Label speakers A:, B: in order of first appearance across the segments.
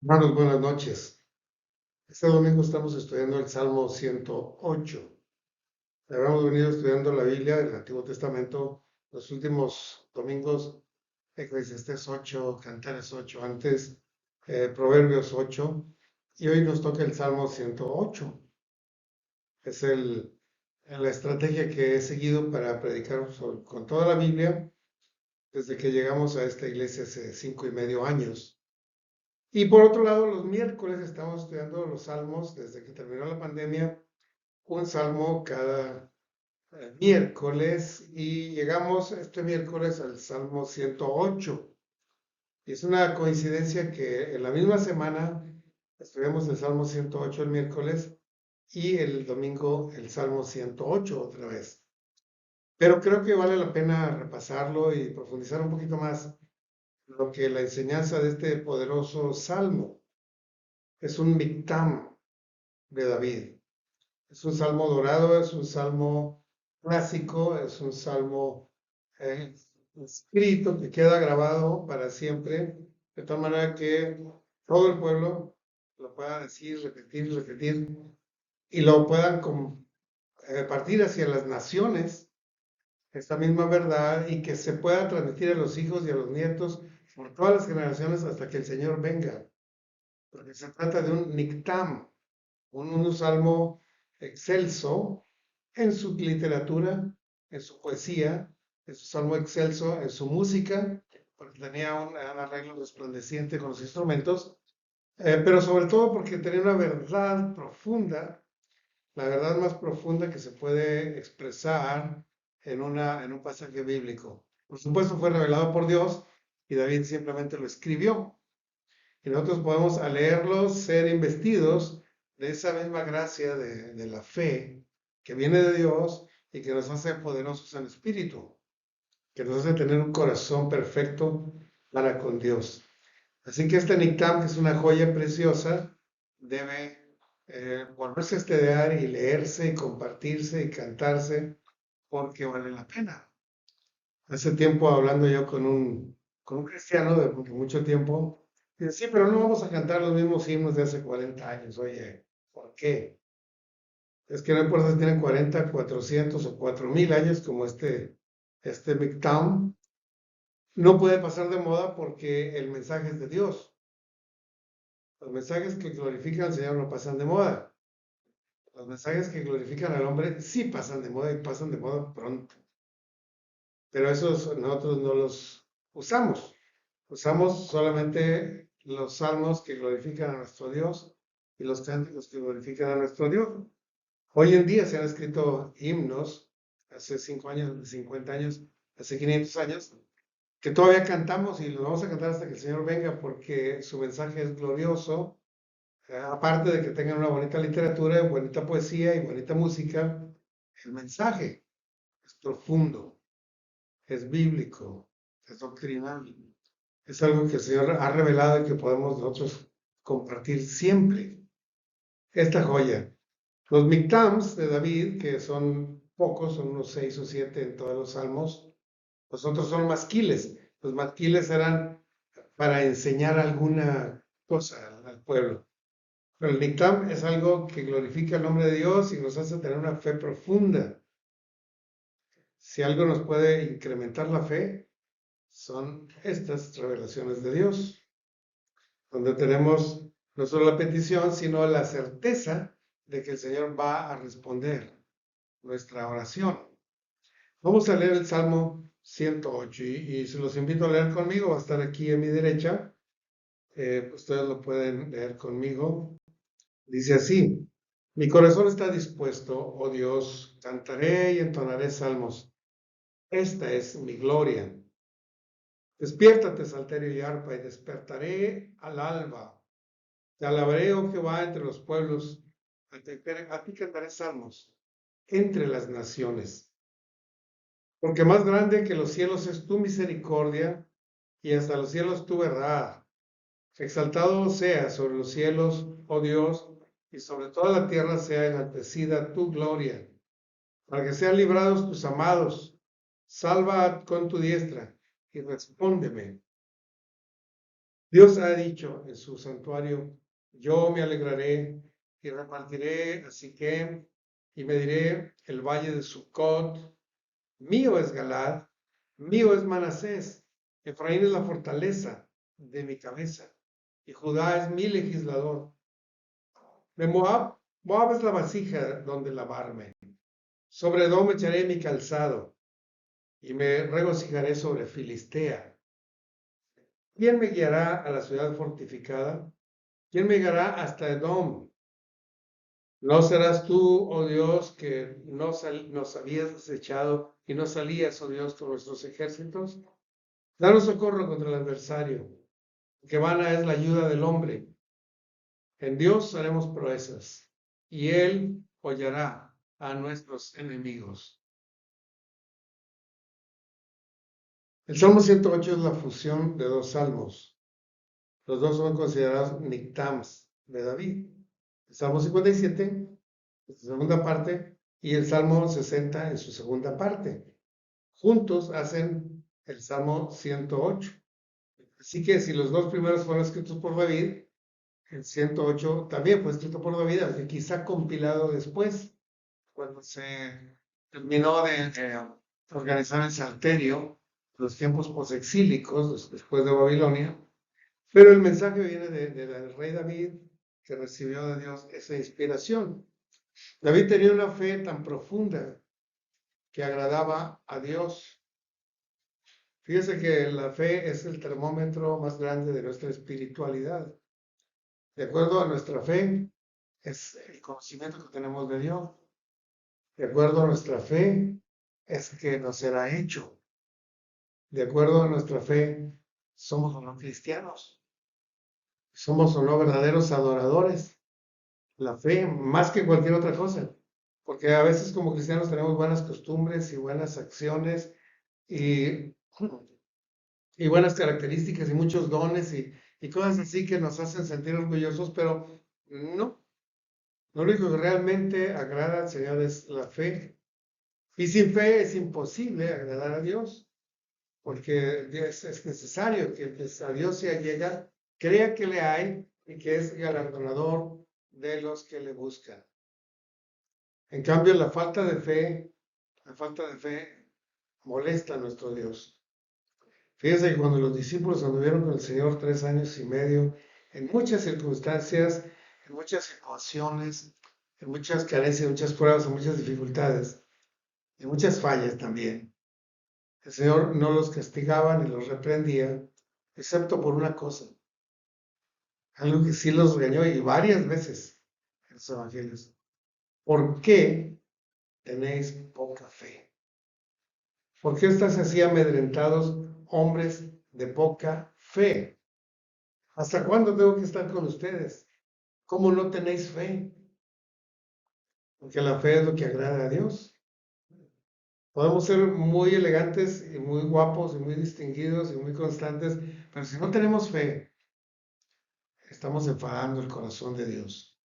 A: Hermanos, buenas noches. Este domingo estamos estudiando el Salmo 108. Habíamos venido estudiando la Biblia del Antiguo Testamento los últimos domingos, Eclesiastés 8, Cantares 8, antes Proverbios 8, y hoy nos toca el Salmo 108. Es la estrategia que he seguido para predicar con toda la Biblia desde que llegamos a esta iglesia hace 5 y medio años. Y por otro lado, los miércoles estamos estudiando los salmos desde que terminó la pandemia, un salmo cada miércoles y llegamos este miércoles al Salmo 108. Y es una coincidencia que en la misma semana estudiamos el Salmo 108 el miércoles y el domingo el Salmo 108 otra vez. Pero creo que vale la pena repasarlo y profundizar un poquito más lo que la enseñanza de este poderoso salmo es un mictam de David. Es un salmo dorado, es un salmo clásico, es un salmo eh, escrito que queda grabado para siempre, de tal manera que todo el pueblo lo pueda decir, repetir y repetir, y lo puedan partir hacia las naciones, esta misma verdad, y que se pueda transmitir a los hijos y a los nietos por todas las generaciones hasta que el Señor venga. Porque se trata de un nictam, un salmo excelso en su literatura, en su poesía, en su salmo excelso, en su música, porque tenía un arreglo resplandeciente con los instrumentos, pero sobre todo porque tenía una verdad profunda, la verdad más profunda que se puede expresar en un pasaje bíblico. Por supuesto fue revelado por Dios y David simplemente lo escribió. Y nosotros podemos al leerlos ser investidos de esa misma gracia de la fe que viene de Dios y que nos hace poderosos en espíritu, que nos hace tener un corazón perfecto para con Dios. Así que este Nictam, que es una joya preciosa, debe volverse a estudiar y leerse y compartirse y cantarse porque vale la pena. Hace tiempo hablando yo con un cristiano de mucho tiempo, dice, sí, pero no vamos a cantar los mismos himnos de hace 40 años. Oye, ¿por qué? Es que no importa si tienen 40, 400 o 4000 años como este Mictam, no puede pasar de moda porque el mensaje es de Dios. Los mensajes que glorifican al Señor no pasan de moda. Los mensajes que glorifican al hombre sí pasan de moda y pasan de moda pronto. Pero esos nosotros no los usamos. Usamos solamente los salmos que glorifican a nuestro Dios y los cánticos que glorifican a nuestro Dios. Hoy en día se han escrito himnos, hace 5 años, 50 años, hace 500 años, que todavía cantamos y los vamos a cantar hasta que el Señor venga porque su mensaje es glorioso. Aparte de que tengan una bonita literatura, bonita poesía y bonita música, el mensaje es profundo, es bíblico, es doctrinal. Es algo que el Señor ha revelado y que podemos nosotros compartir siempre. Esta joya. Los Mictams de David, que son pocos, son unos 6 o 7 en todos los salmos, los otros son masquiles. Los masquiles eran para enseñar alguna cosa al pueblo. Pero el Mictam es algo que glorifica el nombre de Dios y nos hace tener una fe profunda. Si algo nos puede incrementar la fe, son estas revelaciones de Dios, donde tenemos no solo la petición, sino la certeza de que el Señor va a responder nuestra oración. Vamos a leer el Salmo 108 y se los invito a leer conmigo, va a estar aquí a mi derecha. Ustedes lo pueden leer conmigo. Dice así, mi corazón está dispuesto, oh Dios, cantaré y entonaré salmos. Esta es mi gloria. Despiértate, salterio y arpa, y despertaré al alba. Te alabaré, oh Jehová, entre los pueblos. A ti cantaré salmos entre las naciones. Porque más grande que los cielos es tu misericordia, y hasta los cielos tu verdad. Exaltado sea sobre los cielos, oh Dios, y sobre toda la tierra sea enaltecida tu gloria. Para que sean librados tus amados. Salva con tu diestra y respóndeme. Dios ha dicho en su santuario, yo me alegraré y repartiré a Siquem y me diré el valle de Sucot, mío es Galad, mío es Manasés, Efraín es la fortaleza de mi cabeza y Judá es mi legislador. De Moab es la vasija donde lavarme. Sobre Edom echaré mi calzado y me regocijaré sobre Filistea. ¿Quién me guiará a la ciudad fortificada? ¿Quién me guiará hasta Edom? ¿No serás tú, oh Dios, que nos habías desechado y no salías, oh Dios, con nuestros ejércitos? Danos socorro contra el adversario, que vana es la ayuda del hombre. En Dios haremos proezas, y Él hollará a nuestros enemigos. El Salmo 108 es la fusión de dos salmos. Los dos son considerados Nictams de David. El Salmo 57 en su segunda parte y el Salmo 60 en su segunda parte. Juntos hacen el Salmo 108. Así que si los dos primeros fueron escritos por David, el 108 también fue escrito por David, aunque quizá compilado después, cuando se terminó de organizar el Salterio, los tiempos posexílicos después de Babilonia. Pero el mensaje viene del rey David, que recibió de Dios esa inspiración. David tenía una fe tan profunda que agradaba a Dios. Fíjese que la fe es el termómetro más grande de nuestra espiritualidad. De acuerdo a nuestra fe, es el conocimiento que tenemos de Dios. De acuerdo a nuestra fe, es que nos será hecho. De acuerdo a nuestra fe, somos o no cristianos. Somos o no verdaderos adoradores. La fe, más que cualquier otra cosa. Porque a veces como cristianos tenemos buenas costumbres y buenas acciones y, y buenas características y muchos dones y cosas así que nos hacen sentir orgullosos, pero no. Lo único que realmente agrada al Señor es la fe. Y sin fe es imposible agradar a Dios, porque es necesario que a Dios se allega, crea que le hay y que es galardonador de los que le buscan. En cambio, la falta de fe molesta a nuestro Dios. Fíjense que cuando los discípulos anduvieron con el Señor 3 años y medio, en muchas circunstancias, en muchas situaciones, en muchas carencias, en muchas pruebas, en muchas dificultades, en muchas fallas también, el Señor no los castigaba ni los reprendía, excepto por una cosa, algo que sí los regañó y varias veces en los evangelios. ¿Por qué tenéis poca fe? ¿Por qué estáis así amedrentados, hombres de poca fe? ¿Hasta cuándo tengo que estar con ustedes? ¿Cómo no tenéis fe? Porque la fe es lo que agrada a Dios. Podemos ser muy elegantes y muy guapos y muy distinguidos y muy constantes, pero si no tenemos fe, estamos enfadando el corazón de Dios.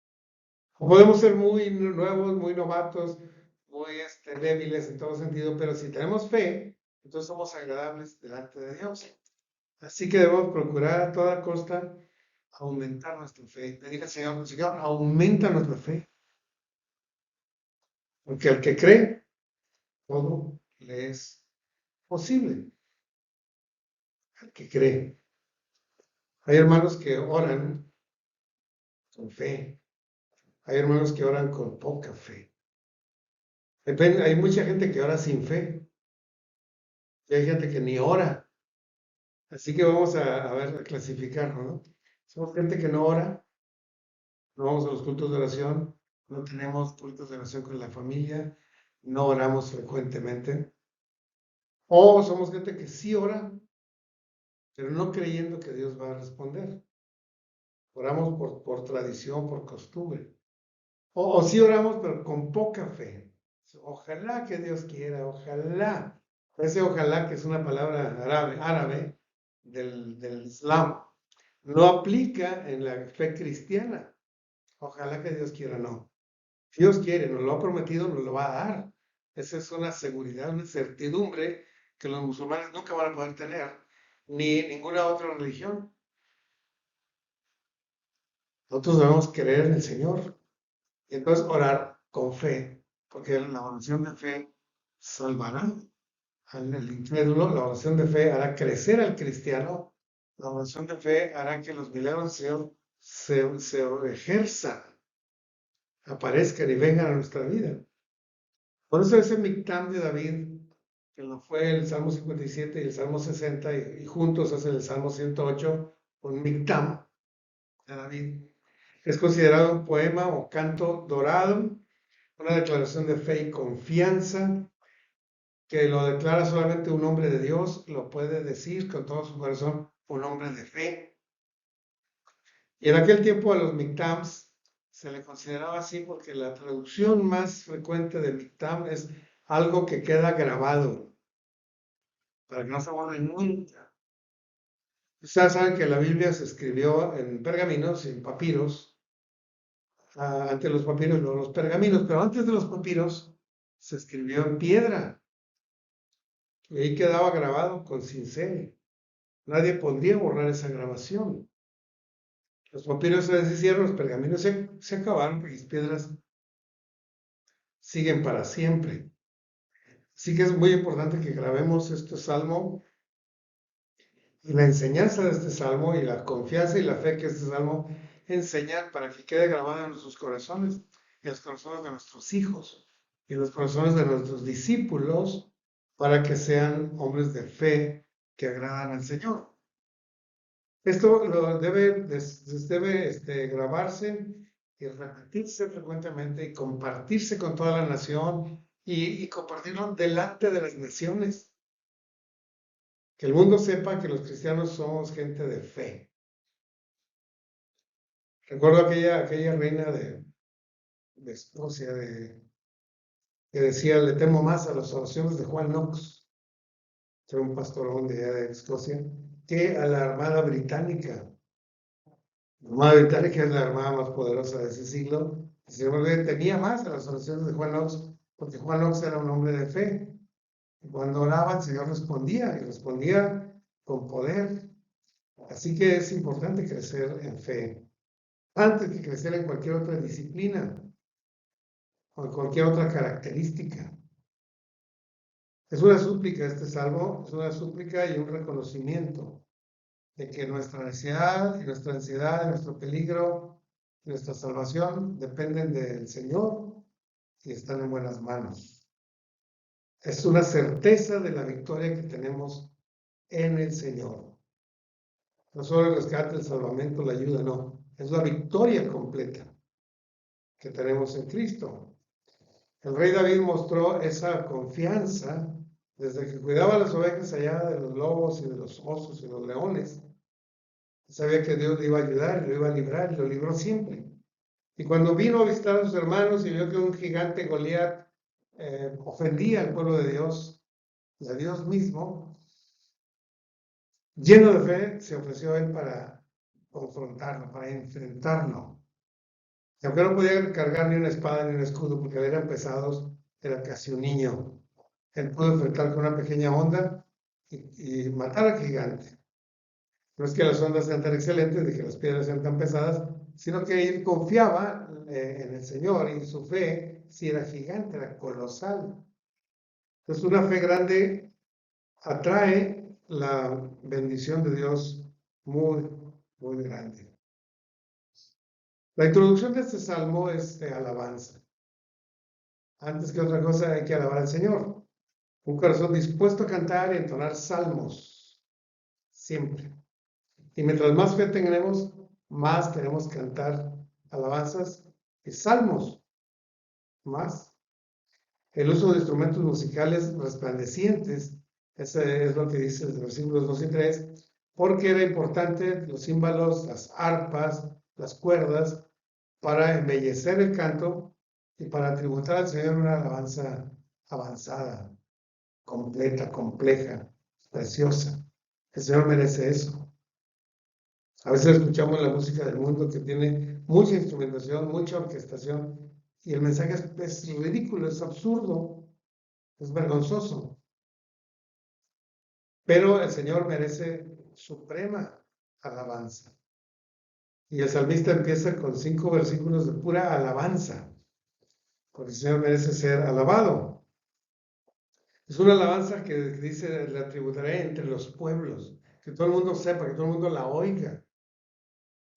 A: O podemos ser muy nuevos, muy novatos, muy débiles en todo sentido, pero si tenemos fe, entonces somos agradables delante de Dios. Así que debemos procurar a toda costa aumentar nuestra fe. Pedir al Señor, Señor, aumenta nuestra fe. Porque al que cree, todo le es posible. Al que cree. Hay hermanos que oran con fe. Hay hermanos que oran con poca fe. Hay mucha gente que ora sin fe. Y hay gente que ni ora. Así que vamos a ver, a clasificarlo, ¿no? Somos gente que no ora, no vamos a los cultos de oración, no tenemos cultos de oración con la familia, no oramos frecuentemente. O somos gente que sí ora, pero no creyendo que Dios va a responder. Oramos por tradición, por costumbre. O sí oramos, pero con poca fe. Ojalá que Dios quiera, ojalá. Ese ojalá, que es una palabra árabe del Islam, no aplica en la fe cristiana. Ojalá que Dios quiera, no. Dios quiere, nos lo ha prometido, nos lo va a dar. Esa es una seguridad, una certidumbre que los musulmanes nunca van a poder tener, ni ninguna otra religión. Nosotros debemos creer en el Señor y entonces orar con fe, porque la oración de fe salvará al incrédulo, la oración de fe hará crecer al cristiano, la oración de fe hará que los milagros del Señor se ejerzan, aparezcan y vengan a nuestra vida. Por eso ese Mictam de David, que lo fue el Salmo 57 y el Salmo 60, y juntos hacen el Salmo 108, un Mictam de David, es considerado un poema o canto dorado, una declaración de fe y confianza, que lo declara solamente un hombre de Dios, lo puede decir con todo su corazón un hombre de fe. Y en aquel tiempo a los Mictams se le consideraba así porque la traducción más frecuente de Mictam es algo que queda grabado, para que no se borre nunca. Ustedes saben que la Biblia se escribió en pergaminos, en papiros, antes los papiros, luego los pergaminos, pero antes de los papiros se escribió en piedra y ahí quedaba grabado con cincel. Nadie podría borrar esa grabación. Los papiros se deshicieron, los pergaminos se acabaron, porque las piedras siguen para siempre. Así que es muy importante que grabemos este salmo y la enseñanza de este salmo y la confianza y la fe que este salmo enseña para que quede grabado en nuestros corazones, en los corazones de nuestros hijos y en los corazones de nuestros discípulos, para que sean hombres de fe que agradan al Señor. Esto debe grabarse y repetirse frecuentemente y compartirse con toda la nación y compartirlo delante de las naciones. Que el mundo sepa que los cristianos somos gente de fe. Recuerdo aquella reina de Escocia que decía, le temo más a las oraciones de Juan Knox, que era un pastorón de allá de Escocia, que a la Armada Británica. La Armada Británica es la armada más poderosa de ese siglo. Y sin embargo, temía más a las oraciones de Juan Knox, porque Juan Knox era un hombre de fe. Y cuando oraba, el Señor respondía, y respondía con poder. Así que es importante crecer en fe, antes que crecer en cualquier otra disciplina o en cualquier otra característica. Es una súplica este salmo, es una súplica y un reconocimiento de que nuestra necesidad y nuestra ansiedad, nuestro peligro, nuestra salvación dependen del Señor y están en buenas manos. Es una certeza de la victoria que tenemos en el Señor. No solo el rescate, el salvamento, la ayuda, no. Es la victoria completa que tenemos en Cristo. El rey David mostró esa confianza desde que cuidaba las ovejas allá de los lobos y de los osos y los leones. Sabía que Dios le iba a ayudar, lo iba a librar y lo libró siempre. Y cuando vino a visitar a sus hermanos y vio que un gigante Goliat ofendía al pueblo de Dios y a Dios mismo, lleno de fe, se ofreció a él para confrontarlo, para enfrentarlo. Y aunque no podía cargar ni una espada ni un escudo porque eran pesados, era casi un niño. Él pudo enfrentar con una pequeña onda y matar al gigante. No es que las ondas sean tan excelentes, ni que las piedras sean tan pesadas, sino que él confiaba en el Señor y su fe, si era gigante, era colosal. Entonces, una fe grande atrae la bendición de Dios muy, muy grande. La introducción de este salmo es de alabanza. Antes que otra cosa, hay que alabar al Señor. Un corazón dispuesto a cantar y entonar salmos, siempre. Y mientras más fe tengamos, más queremos cantar alabanzas y salmos, más. El uso de instrumentos musicales resplandecientes, ese es lo que dice los versículos 2 y 3, porque era importante los címbalos, las arpas, las cuerdas, para embellecer el canto y para tributar al Señor una alabanza avanzada, completa, compleja, preciosa. El Señor merece eso. A veces escuchamos la música del mundo que tiene mucha instrumentación, mucha orquestación, y el mensaje es ridículo, es absurdo, es vergonzoso. Pero el Señor merece suprema alabanza. Y el salmista empieza con 5 versículos de pura alabanza, porque el Señor merece ser alabado. Es una alabanza que dice, la tributaré entre los pueblos, que todo el mundo sepa, que todo el mundo la oiga,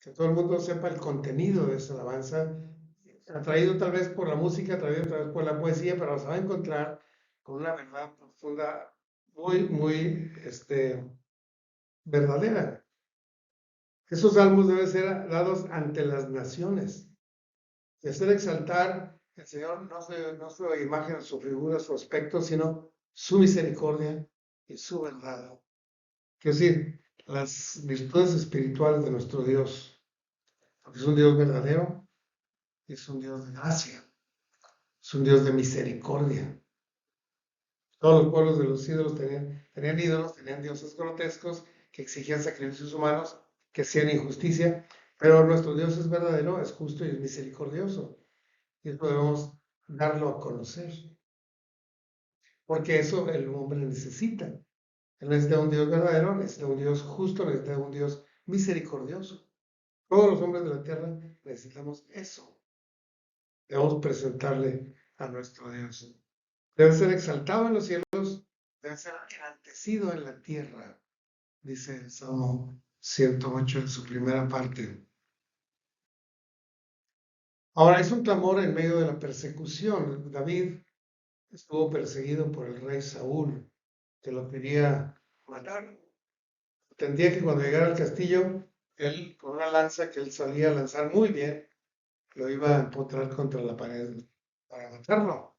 A: que todo el mundo sepa el contenido de esa alabanza, atraído tal vez por la música, atraído tal vez por la poesía, pero se va a encontrar con una verdad profunda, muy verdadera. Esos salmos deben ser dados ante las naciones y hacer exaltar el Señor no su imagen, su figura, su aspecto, sino su misericordia y su verdad. Es decir, las virtudes espirituales de nuestro Dios. Porque es un Dios verdadero, es un Dios de gracia, es un Dios de misericordia. Todos los pueblos de los ídolos tenían ídolos, tenían dioses grotescos que exigían sacrificios humanos, que hacían injusticia, pero nuestro Dios es verdadero, es justo y es misericordioso. Y eso debemos darlo a conocer, porque eso el hombre necesita. Él necesita un Dios verdadero, necesita un Dios justo, necesita un Dios misericordioso. Todos los hombres de la tierra necesitamos eso. Debemos presentarle a nuestro Dios. Debe ser exaltado en los cielos, debe ser enaltecido en la tierra, dice el Salmo 108 en su primera parte. Ahora, es un clamor en medio de la persecución. David estuvo perseguido por el rey Saúl, que lo quería matar. Entendía que cuando llegara al castillo, él, con una lanza que él solía lanzar muy bien, lo iba a empotrar contra la pared para matarlo.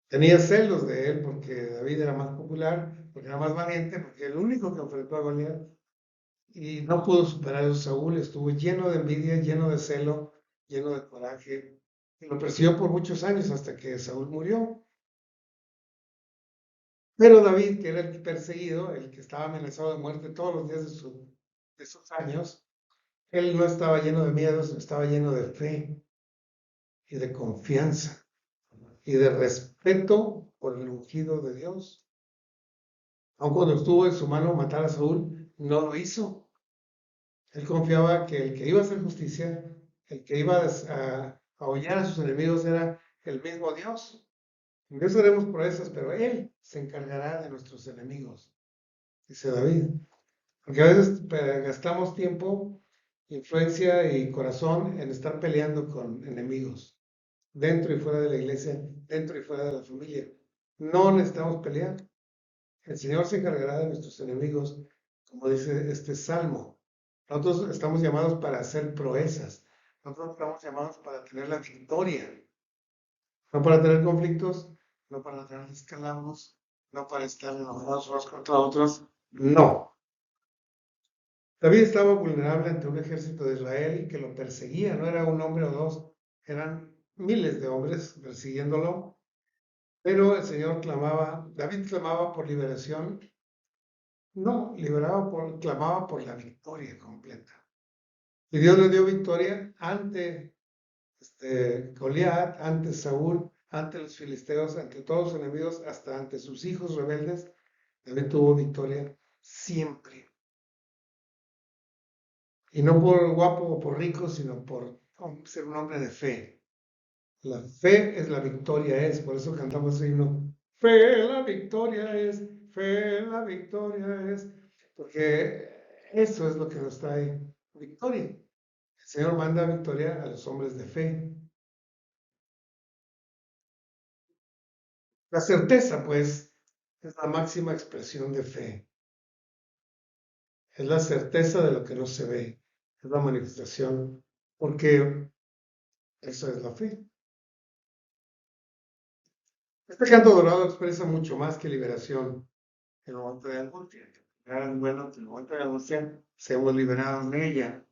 A: Tenía celos de él porque David era más popular, porque era más valiente, porque era el único que enfrentó a Goliat y no pudo superar a Saúl. Estuvo lleno de envidia, lleno de celo, lleno de coraje y lo persiguió por muchos años hasta que Saúl murió. Pero David, que era el perseguido, el que estaba amenazado de muerte todos los días de sus años, él no estaba lleno de miedos, estaba lleno de fe y de confianza y de respeto por el ungido de Dios. Aun cuando estuvo en su mano matar a Saúl, no lo hizo. Él confiaba que el que iba a hacer justicia, el que iba a ahollar a sus enemigos era el mismo Dios. Dios haremos proezas, pero Él se encargará de nuestros enemigos, dice David. Porque a veces gastamos tiempo, influencia y corazón en estar peleando con enemigos, dentro y fuera de la iglesia, dentro y fuera de la familia. No necesitamos pelear. El Señor se encargará de nuestros enemigos, como dice este salmo. Nosotros estamos llamados para hacer proezas. Nosotros estamos llamados para tener la victoria. No para tener conflictos, no para tener descalabros, no para estar enojados unos contra otros. No. David estaba vulnerable ante un ejército de Israel que lo perseguía. No era un hombre o dos, eran miles de hombres persiguiéndolo. Pero el Señor David clamaba por liberación. No, clamaba por la victoria completa. Y Dios le dio victoria ante Goliat, ante Saúl, ante los filisteos, ante todos los enemigos, hasta ante sus hijos rebeldes. David tuvo victoria siempre. Y no por guapo o por rico, sino por ser un hombre de fe. La fe es la victoria, por eso cantamos el himno. Fe, la victoria es, fe, la victoria es. Porque eso es lo que nos trae victoria. El Señor manda victoria a los hombres de fe. La certeza, pues, es la máxima expresión de fe. Es la certeza de lo que no se ve. Es la manifestación, porque eso es la fe. Este canto dorado expresa mucho más que liberación en el momento de angustia. Bueno, en el momento de angustia seamos liberados de ella.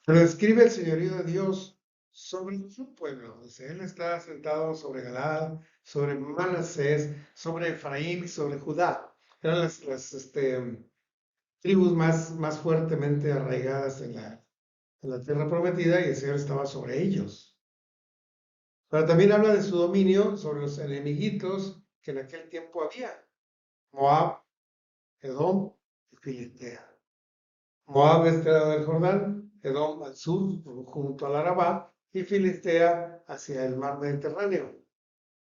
A: Pero describe el señorío de Dios sobre su pueblo. Dice, Él está sentado sobre Galaad, sobre Manasés, sobre Efraín y sobre Judá. Eran las tribus más fuertemente arraigadas en la tierra prometida y el Señor estaba sobre ellos. Pero también habla de su dominio sobre los enemiguitos que en aquel tiempo había. Moab, Edom y Filistea. Moab de este lado del Jordán, Edom al sur, junto al Arabá, y Filistea hacia el mar Mediterráneo.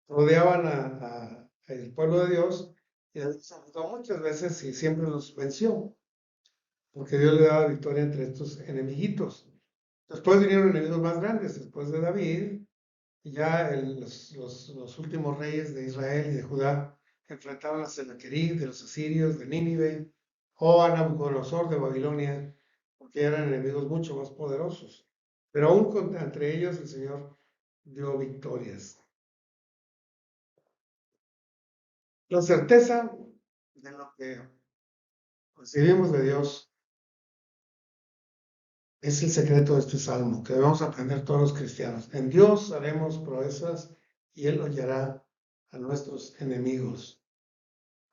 A: Rodeaban el pueblo de Dios y les ayudó muchas veces y siempre los venció, porque Dios le daba victoria entre estos enemiguitos. Después vinieron enemigos más grandes, después de David, y ya los últimos reyes de Israel y de Judá enfrentaron a Sennacherib, de los asirios, de Nínive, o a Nabucodonosor de Babilonia, porque eran enemigos mucho más poderosos. Pero aún entre ellos el Señor dio victorias. La certeza de lo que recibimos de Dios es el secreto de este salmo, que debemos aprender todos los cristianos. En Dios haremos proezas y Él hollará a nuestros enemigos.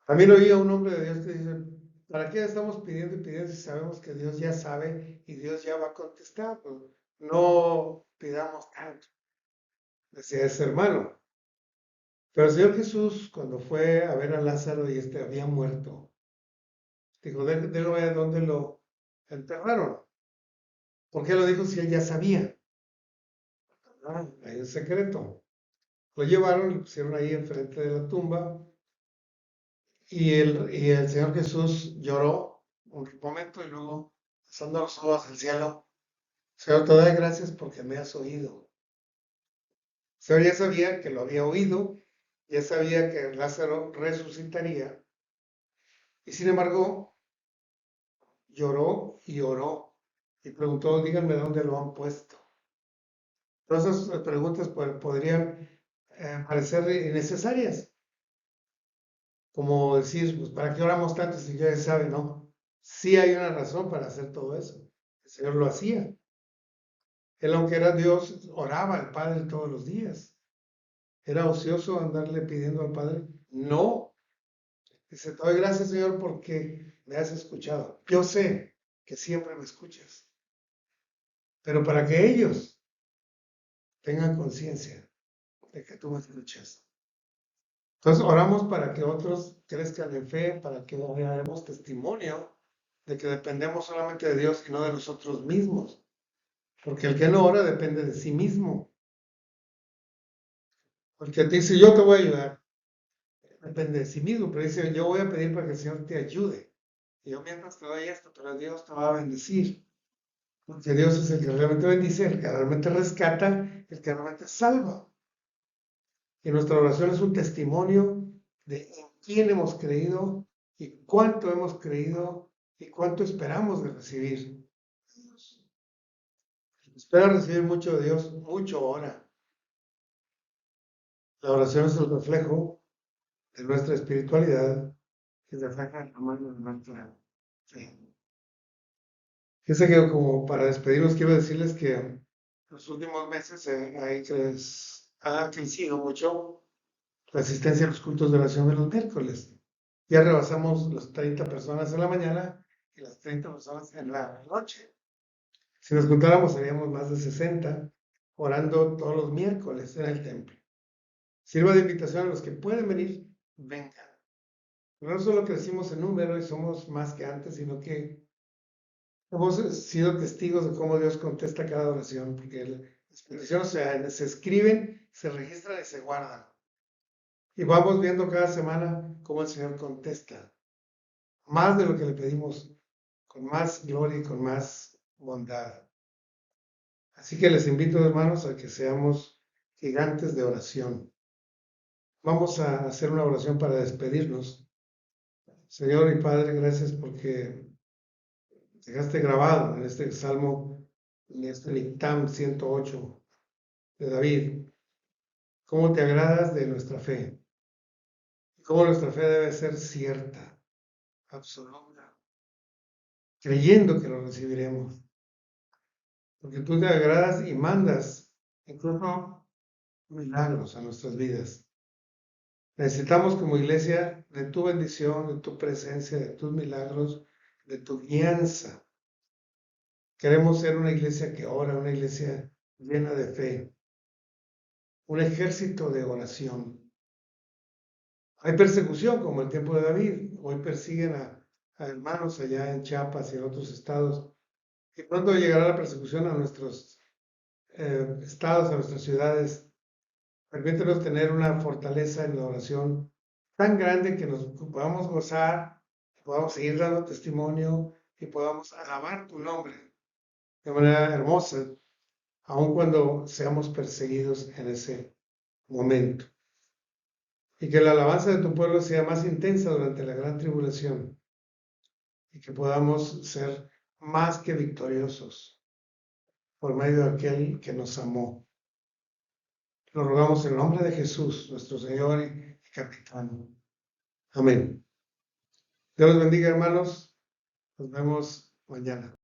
A: También oí a un hombre de Dios que dice, ¿para qué estamos pidiendo y pidiendo si sabemos que Dios ya sabe y Dios ya va a contestar? Pues no pidamos tanto, decía ese hermano. Pero el Señor Jesús, cuando fue a ver a Lázaro y había muerto, dijo, déjame ver dónde lo enterraron. ¿Por qué lo dijo si él ya sabía? Hay un secreto. Lo llevaron, lo pusieron ahí enfrente de la tumba y el Señor Jesús lloró un momento y luego, alzando los ojos al cielo, Señor, te doy gracias porque me has oído. El Señor ya sabía que lo había oído, ya sabía que Lázaro resucitaría y sin embargo lloró y oró y preguntó, díganme dónde lo han puesto. Todas esas preguntas podrían parecer innecesarias, como decir, pues, ¿para qué oramos tanto si ya sabe, no? Sí hay una razón para hacer todo eso. El Señor lo hacía. Él, aunque era Dios, oraba al Padre todos los días. ¿Era ocioso andarle pidiendo al Padre? No. Dice, te doy gracias, Señor, porque me has escuchado. Yo sé que siempre me escuchas. Pero para que ellos tengan conciencia de que tú me escuchas. Entonces oramos para que otros crezcan en fe, para que hagamos testimonio de que dependemos solamente de Dios y no de nosotros mismos. Porque el que no ora depende de sí mismo. Porque te dice, yo te voy a ayudar, depende de sí mismo, pero dice, yo voy a pedir para que el Señor te ayude. Y yo mientras te doy esto, pero Dios te va a bendecir. Porque Dios es el que realmente bendice, el que realmente rescata, el que realmente salva. Y nuestra oración es un testimonio de en quién hemos creído y cuánto hemos creído y cuánto esperamos de recibir. Espera recibir mucho de Dios, mucho ora. La oración es el reflejo de nuestra espiritualidad y refleja el tamaño de nuestra fe. Fíjense que como para despedirnos quiero decirles que en los últimos meses ha crecido mucho la asistencia a los cultos de oración de los miércoles. Ya rebasamos las 30 personas en la mañana y las 30 personas en la noche. Si nos juntáramos seríamos más de 60 orando todos los miércoles en el templo. Sirva de invitación a los que pueden venir, vengan. Pero no solo crecimos en número y somos más que antes, sino que hemos sido testigos de cómo Dios contesta cada oración, porque las peticiones se escriben, se registran y se guardan. Y vamos viendo cada semana cómo el Señor contesta. Más de lo que le pedimos, con más gloria y con más bondad. Así que les invito, hermanos, a que seamos gigantes de oración. Vamos a hacer una oración para despedirnos. Señor y Padre, gracias porque dejaste grabado en este Salmo, en este Nictam 108 de David, cómo te agradas de nuestra fe. Y cómo nuestra fe debe ser cierta, absoluta, creyendo que lo recibiremos. Porque tú te agradas y mandas incluso milagros a nuestras vidas. Necesitamos como iglesia de tu bendición, de tu presencia, de tus milagros, de tu guianza. Queremos ser una iglesia que ora, una iglesia llena de fe, un ejército de oración. Hay persecución como el tiempo de David. Hoy persiguen a hermanos allá en Chiapas y en otros estados Y pronto llegará la persecución a nuestros estados, a nuestras ciudades. Permítenos tener una fortaleza en la oración tan grande que nos podamos gozar, que podamos seguir dando testimonio y podamos alabar tu nombre de manera hermosa, aun cuando seamos perseguidos en ese momento. Y que la alabanza de tu pueblo sea más intensa durante la gran tribulación y que podamos ser más que victoriosos por medio de aquel que nos amó. Lo rogamos en el nombre de Jesús, nuestro Señor y Capitán. Amén. Dios los bendiga, hermanos. Nos vemos mañana.